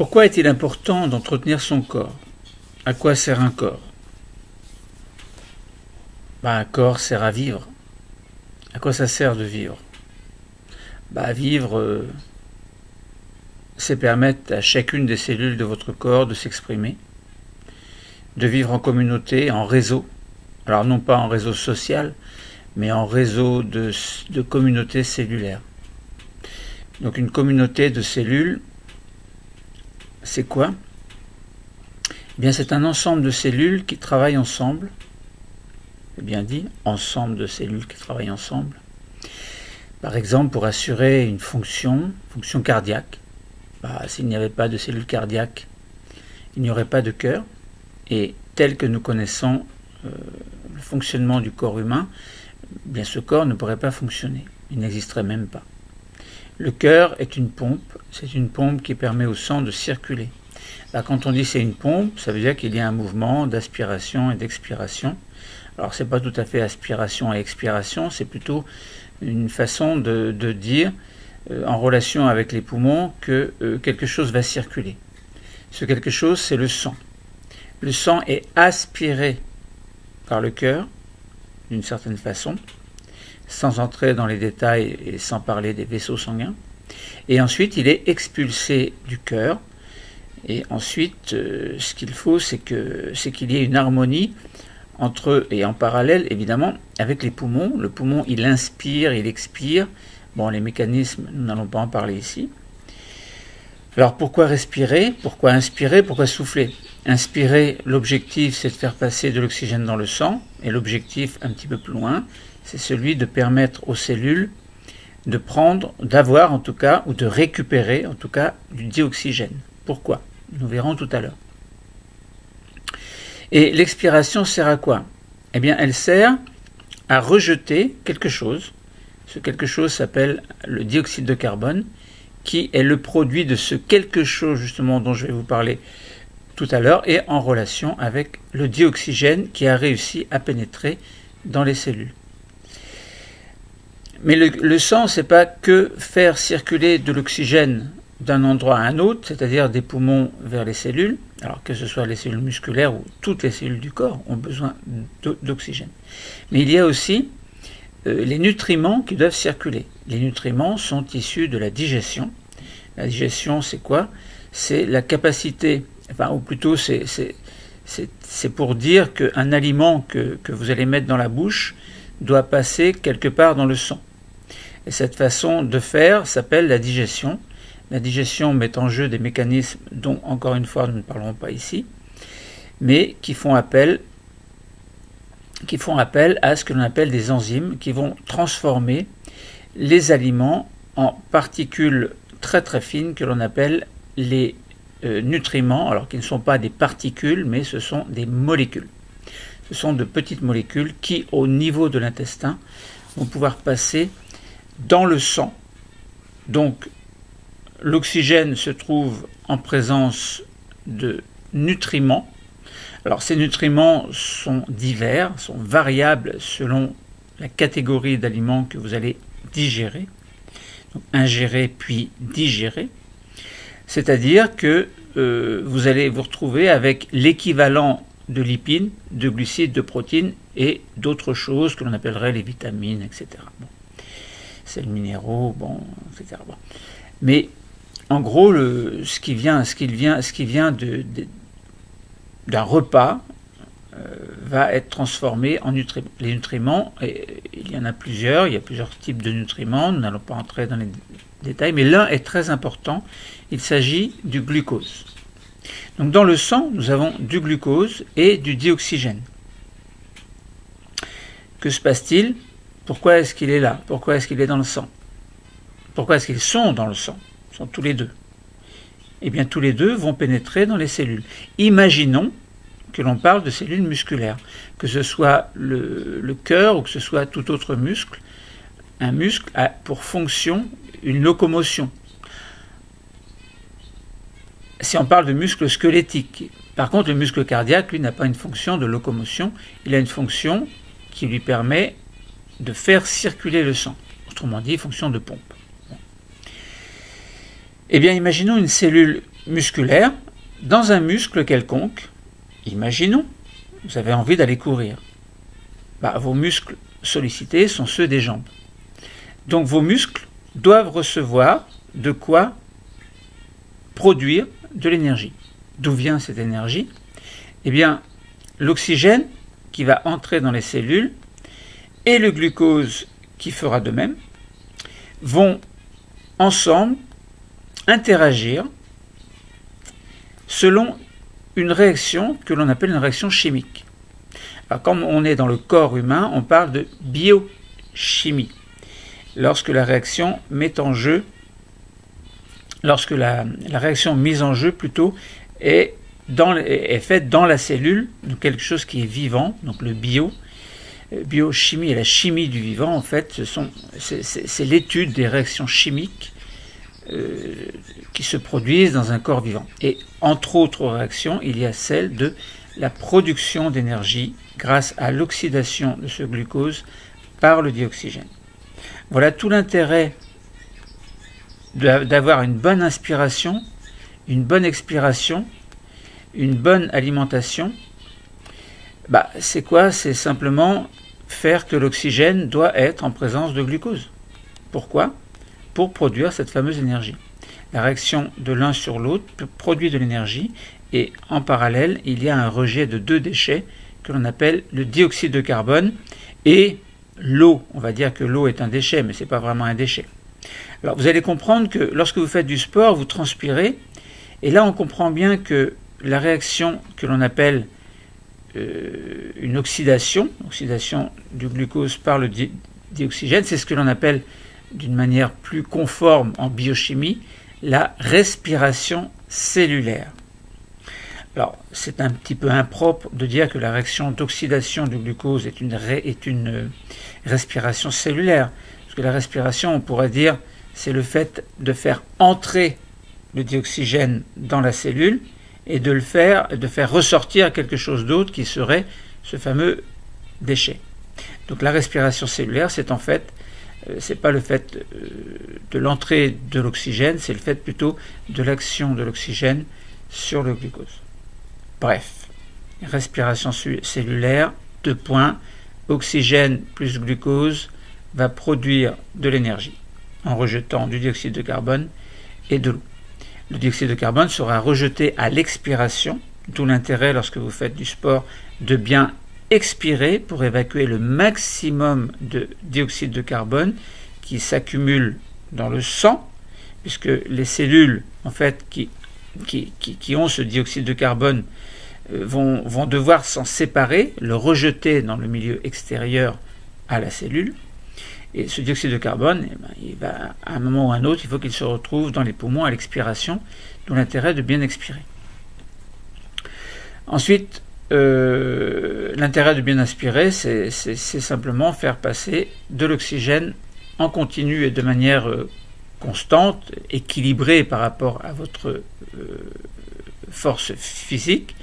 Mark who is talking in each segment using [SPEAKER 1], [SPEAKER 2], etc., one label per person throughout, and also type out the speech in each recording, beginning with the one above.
[SPEAKER 1] Pourquoi est-il important d'entretenir son corps? À quoi sert un corps? Un corps sert à vivre. À quoi ça sert de vivre? Vivre, c'est permettre à chacune des cellules de votre corps de s'exprimer, de vivre en communauté, en réseau. Alors non pas en réseau social, mais en réseau de communauté cellulaire. Donc une communauté de cellules, c'est quoi? C'est un ensemble de cellules qui travaillent ensemble. C'est bien dit, ensemble de cellules qui travaillent ensemble. Par exemple, pour assurer une fonction cardiaque. S'il n'y avait pas de cellules cardiaques, il n'y aurait pas de cœur. Et tel que nous connaissons le fonctionnement du corps humain, ce corps ne pourrait pas fonctionner. Il n'existerait même pas. Le cœur est une pompe. C'est une pompe qui permet au sang de circuler. Quand on dit c'est une pompe, ça veut dire qu'il y a un mouvement d'aspiration et d'expiration. Alors c'est pas tout à fait aspiration et expiration, c'est plutôt une façon de dire en relation avec les poumons que quelque chose va circuler. Ce quelque chose, c'est le sang. Le sang est aspiré par le cœur d'une certaine façon, sans entrer dans les détails et sans parler des vaisseaux sanguins. Et ensuite, il est expulsé du cœur. Et ensuite, ce qu'il faut, c'est qu'il y ait une harmonie entre eux et en parallèle, évidemment, avec les poumons. Le poumon, il inspire, il expire. Les mécanismes, nous n'allons pas en parler ici. Alors, pourquoi respirer? Pourquoi inspirer? Pourquoi souffler? Inspirer, l'objectif, c'est de faire passer de l'oxygène dans le sang. Et l'objectif, un petit peu plus loin, c'est celui de permettre aux cellules de prendre, d'avoir en tout cas, ou de récupérer en tout cas, du dioxygène. Pourquoi? Nous verrons tout à l'heure. Et l'expiration sert à quoi? Elle sert à rejeter quelque chose. Ce quelque chose s'appelle le dioxyde de carbone, qui est le produit de ce quelque chose justement dont je vais vous parler tout à l'heure, et en relation avec le dioxygène qui a réussi à pénétrer dans les cellules. Mais le sang, c'est pas que faire circuler de l'oxygène d'un endroit à un autre, c'est-à-dire des poumons vers les cellules, alors que ce soit les cellules musculaires ou toutes les cellules du corps ont besoin d'oxygène. Mais il y a aussi les nutriments qui doivent circuler. Les nutriments sont issus de la digestion. La digestion, c'est quoi? C'est la capacité, ou plutôt c'est pour dire qu'un aliment que vous allez mettre dans la bouche doit passer quelque part dans le sang. Et cette façon de faire s'appelle la digestion. La digestion met en jeu des mécanismes dont, encore une fois, nous ne parlerons pas ici, mais qui font appel à ce que l'on appelle des enzymes qui vont transformer les aliments en particules très très fines que l'on appelle les nutriments, alors qui ne sont pas des particules, mais ce sont des molécules. Ce sont de petites molécules qui, au niveau de l'intestin, vont pouvoir passer dans le sang. Donc, l'oxygène se trouve en présence de nutriments. Alors, ces nutriments sont divers, sont variables selon la catégorie d'aliments que vous allez digérer. Donc, ingérer puis digérer. C'est-à-dire que vous allez vous retrouver avec l'équivalent de lipides, de glucides, de protéines et d'autres choses que l'on appellerait les vitamines, etc. Sels minéraux, etc. Mais en gros, ce qui vient d'un repas va être transformé en nutriments. Les nutriments, il y en a plusieurs, il y a plusieurs types de nutriments, nous n'allons pas entrer dans les détails, mais l'un est très important, il s'agit du glucose. Donc dans le sang, nous avons du glucose et du dioxygène. Que se passe-t-il? Pourquoi est-ce qu'il est là? Pourquoi est-ce qu'il est dans le sang? Pourquoi est-ce qu'ils sont dans le sang? Ils sont tous les deux. Eh bien, tous les deux vont pénétrer dans les cellules. Imaginons que l'on parle de cellules musculaires, que ce soit le cœur ou que ce soit tout autre muscle. Un muscle a pour fonction une locomotion. Si on parle de muscle squelettique, par contre, le muscle cardiaque, lui, n'a pas une fonction de locomotion, il a une fonction qui lui permet de faire circuler le sang. Autrement dit, fonction de pompe. Eh bien, imaginons une cellule musculaire dans un muscle quelconque. Imaginons, vous avez envie d'aller courir. Vos muscles sollicités sont ceux des jambes. Donc vos muscles doivent recevoir de quoi produire de l'énergie. D'où vient cette énergie? Eh bien, l'oxygène qui va entrer dans les cellules et le glucose qui fera de même vont ensemble interagir selon une réaction que l'on appelle une réaction chimique. Alors, comme on est dans le corps humain, on parle de biochimie. Lorsque la réaction met en jeu, lorsque la réaction mise en jeu plutôt est faite dans la cellule, donc quelque chose qui est vivant, donc le biochimie et la chimie du vivant, en fait, c'est l'étude des réactions chimiques qui se produisent dans un corps vivant. Et entre autres réactions, il y a celle de la production d'énergie grâce à l'oxydation de ce glucose par le dioxygène. Voilà tout l'intérêt d'avoir une bonne inspiration, une bonne expiration, une bonne alimentation. C'est quoi? C'est simplement faire que l'oxygène doit être en présence de glucose. Pourquoi? Pour produire cette fameuse énergie. La réaction de l'un sur l'autre produit de l'énergie et en parallèle, il y a un rejet de deux déchets que l'on appelle le dioxyde de carbone et l'eau. On va dire que l'eau est un déchet, mais ce n'est pas vraiment un déchet. Alors vous allez comprendre que lorsque vous faites du sport, vous transpirez et là on comprend bien que la réaction que l'on appelle une oxydation du glucose par le dioxygène, c'est ce que l'on appelle d'une manière plus conforme en biochimie, la respiration cellulaire. Alors, c'est un petit peu impropre de dire que la réaction d'oxydation du glucose est une respiration cellulaire, parce que la respiration, on pourrait dire, c'est le fait de faire entrer le dioxygène dans la cellule et de faire ressortir quelque chose d'autre qui serait ce fameux déchet. Donc la respiration cellulaire, c'est en fait c'est pas le fait de l'entrée de l'oxygène, c'est le fait plutôt de l'action de l'oxygène sur le glucose. Bref, respiration cellulaire, 2 points, oxygène plus glucose va produire de l'énergie en rejetant du dioxyde de carbone et de l'eau. Le dioxyde de carbone sera rejeté à l'expiration, d'où l'intérêt lorsque vous faites du sport de bien expirer pour évacuer le maximum de dioxyde de carbone qui s'accumule dans le sang, puisque les cellules en fait qui ont ce dioxyde de carbone vont devoir s'en séparer, le rejeter dans le milieu extérieur à la cellule. Et ce dioxyde de carbone, il va, à un moment ou à un autre, il faut qu'il se retrouve dans les poumons à l'expiration, d'où l'intérêt de bien expirer. Ensuite, l'intérêt de bien inspirer, c'est simplement faire passer de l'oxygène en continu et de manière constante, équilibrée par rapport à votre force physique,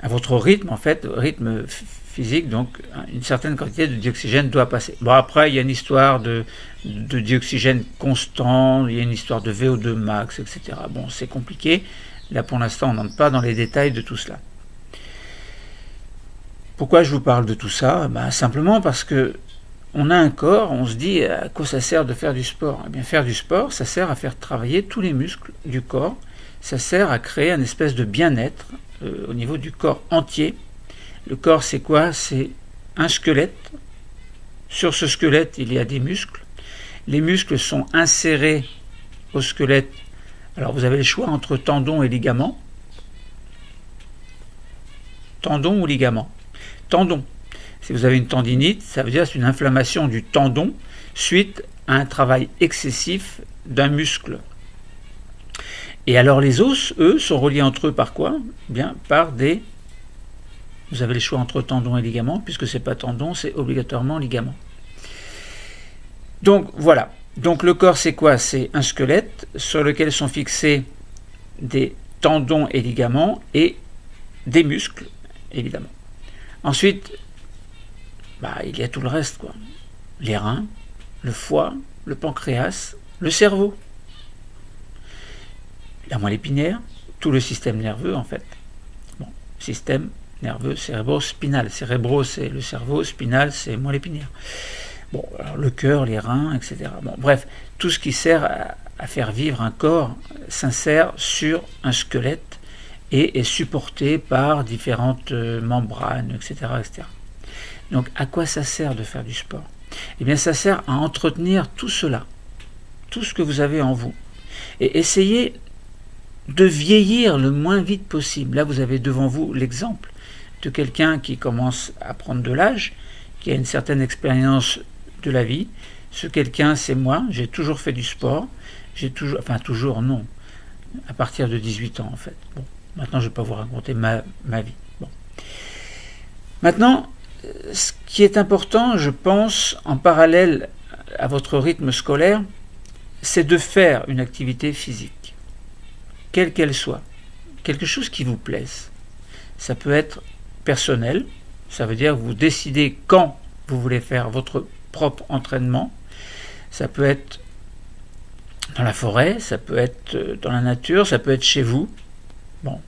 [SPEAKER 1] à votre rythme en fait, rythme physique, donc une certaine quantité de dioxygène doit passer. Bon, après, il y a une histoire de dioxygène constant, il y a une histoire de VO2 max, etc. Bon, c'est compliqué. Là, pour l'instant, on n'entre pas dans les détails de tout cela. Pourquoi je vous parle de tout ça? Simplement parce que on a un corps, on se dit à quoi ça sert de faire du sport? Eh bien, faire du sport, ça sert à faire travailler tous les muscles du corps, ça sert à créer une espèce de bien-être au niveau du corps entier. Le corps, c'est quoi? C'est un squelette. Sur ce squelette, il y a des muscles. Les muscles sont insérés au squelette. Alors, vous avez le choix entre tendons et ligaments. Tendon ou ligament? Tendon. Si vous avez une tendinite, ça veut dire que c'est une inflammation du tendon suite à un travail excessif d'un muscle. Et alors les os, eux, sont reliés entre eux par quoi? Bien, par des... Vous avez le choix entre tendon et ligament, puisque c'est pas tendon, c'est obligatoirement ligament. Donc voilà. Donc le corps, c'est quoi? C'est un squelette sur lequel sont fixés des tendons et ligaments et des muscles, évidemment. Ensuite, il y a tout le reste, quoi. Les reins, le foie, le pancréas, le cerveau. la moelle épinière, tout le système nerveux en fait. Bon, système nerveux cérébro-spinal. Cérébro, c'est le cerveau, spinal, c'est moelle épinière. Bon, alors le cœur, les reins, etc. Bon, bref, tout ce qui sert à faire vivre un corps s'insère sur un squelette et est supporté par différentes membranes, etc., etc. Donc, à quoi ça sert de faire du sport? Eh bien, ça sert à entretenir tout cela, tout ce que vous avez en vous, et essayer de vieillir le moins vite possible. Là, vous avez devant vous l'exemple de quelqu'un qui commence à prendre de l'âge, qui a une certaine expérience de la vie. Ce quelqu'un, c'est moi. J'ai toujours fait du sport. J'ai toujours, enfin toujours non, à partir de 18 ans en fait. Bon, maintenant je ne vais pas vous raconter ma vie. Bon. Maintenant, ce qui est important, je pense, en parallèle à votre rythme scolaire, c'est de faire une activité physique, quelle qu'elle soit, quelque chose qui vous plaise. Ça peut être personnel, ça veut dire que vous décidez quand vous voulez faire votre propre entraînement. Ça peut être dans la forêt, ça peut être dans la nature, ça peut être chez vous. Bon,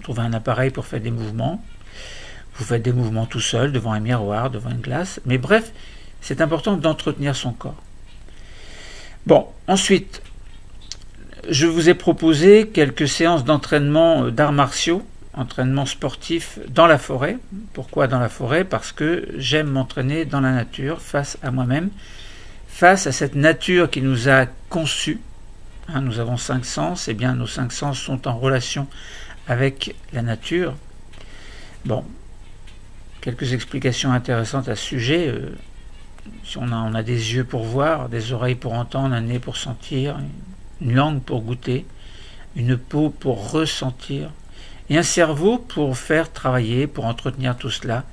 [SPEAKER 1] trouvez un appareil pour faire des mouvements. Vous faites des mouvements tout seul, devant un miroir, devant une glace. Mais bref, c'est important d'entretenir son corps. Bon, ensuite, je vous ai proposé quelques séances d'entraînement d'arts martiaux, entraînement sportif dans la forêt. Pourquoi dans la forêt? Parce que j'aime m'entraîner dans la nature, face à moi-même, face à cette nature qui nous a conçus. Hein, nous avons 5 sens, et bien nos 5 sens sont en relation avec la nature. Bon, quelques explications intéressantes à ce sujet. Si on a des yeux pour voir, des oreilles pour entendre, un nez pour sentir, une langue pour goûter, une peau pour ressentir, et un cerveau pour faire travailler, pour entretenir tout cela,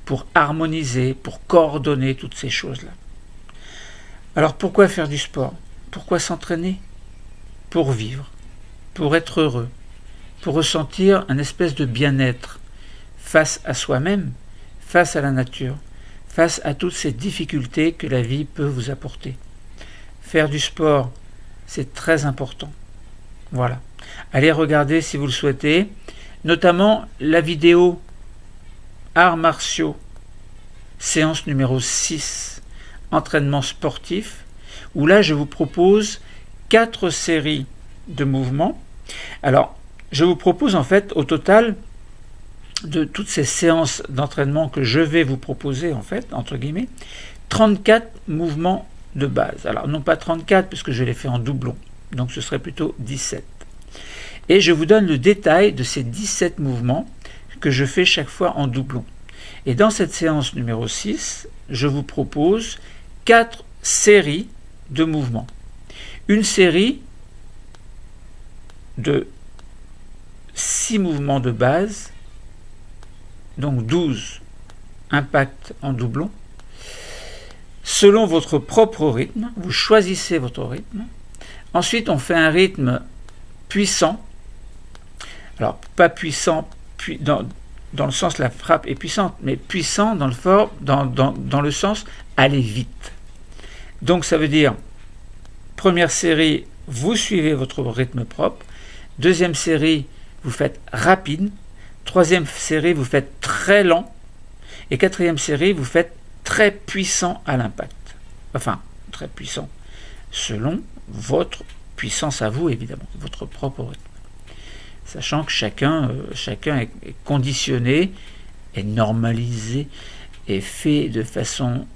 [SPEAKER 1] pour harmoniser, pour coordonner toutes ces choses-là. Alors pourquoi faire du sport? Pourquoi s'entraîner? Pour vivre, pour être heureux, pour ressentir un espèce de bien-être face à soi-même, face à la nature, face à toutes ces difficultés que la vie peut vous apporter. Faire du sport, c'est très important. Voilà. Allez regarder si vous le souhaitez, notamment la vidéo Arts martiaux, séance numéro 6, entraînement sportif, où là je vous propose 4 séries de mouvements. Alors, je vous propose en fait au total de toutes ces séances d'entraînement que je vais vous proposer en fait, entre guillemets, 34 mouvements de base. Alors, non pas 34 puisque je les fais en doublon, donc ce serait plutôt 17. Et je vous donne le détail de ces 17 mouvements que je fais chaque fois en doublon. Et dans cette séance numéro 6, je vous propose 4 séries de mouvements. Une série de 6 mouvements de base, donc 12 impacts en doublon, selon votre propre rythme. Vous choisissez votre rythme. Ensuite, on fait un rythme puissant. Alors, pas puissant dans le sens la frappe est puissante, mais puissant dans le sens aller vite. Donc, ça veut dire première série, vous suivez votre rythme propre. Deuxième série, vous faites rapide. Troisième série, vous faites très lent. Et quatrième série, vous faites très puissant à l'impact. Enfin, très puissant, selon votre puissance à vous, évidemment, votre propre rythme. Sachant que chacun est conditionné, est normalisé, est fait de façon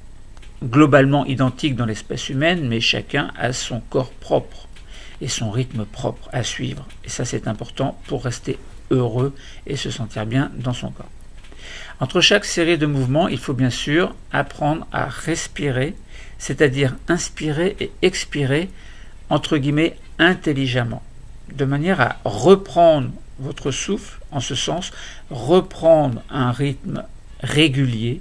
[SPEAKER 1] globalement identique dans l'espèce humaine, mais chacun a son corps propre et son rythme propre à suivre. Et ça, c'est important pour rester heureux et se sentir bien dans son corps. Entre chaque série de mouvements, il faut bien sûr apprendre à respirer, c'est-à-dire inspirer et expirer, entre guillemets, intelligemment, de manière à reprendre votre souffle, en ce sens, reprendre un rythme régulier,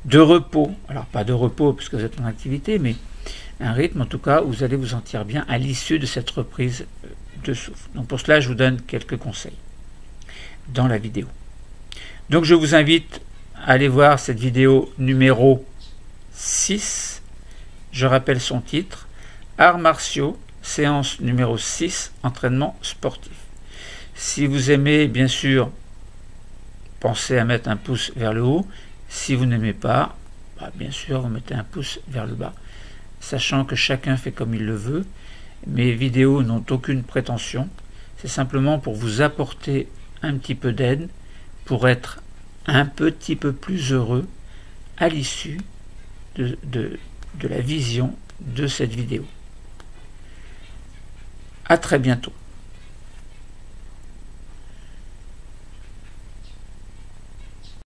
[SPEAKER 1] de repos, alors pas de repos parce que vous êtes en activité, mais un rythme en tout cas où vous allez vous sentir bien à l'issue de cette reprise de souffle. Donc pour cela, je vous donne quelques conseils dans la vidéo. Donc je vous invite à aller voir cette vidéo numéro 6. Je rappelle son titre, Arts martiaux, séance numéro 6, entraînement sportif. Si vous aimez, bien sûr, pensez à mettre un pouce vers le haut. Si vous n'aimez pas, bien sûr, vous mettez un pouce vers le bas. Sachant que chacun fait comme il le veut, mes vidéos n'ont aucune prétention. C'est simplement pour vous apporter un petit peu d'aide, pour être un petit peu plus heureux à l'issue de la vision de cette vidéo. À très bientôt.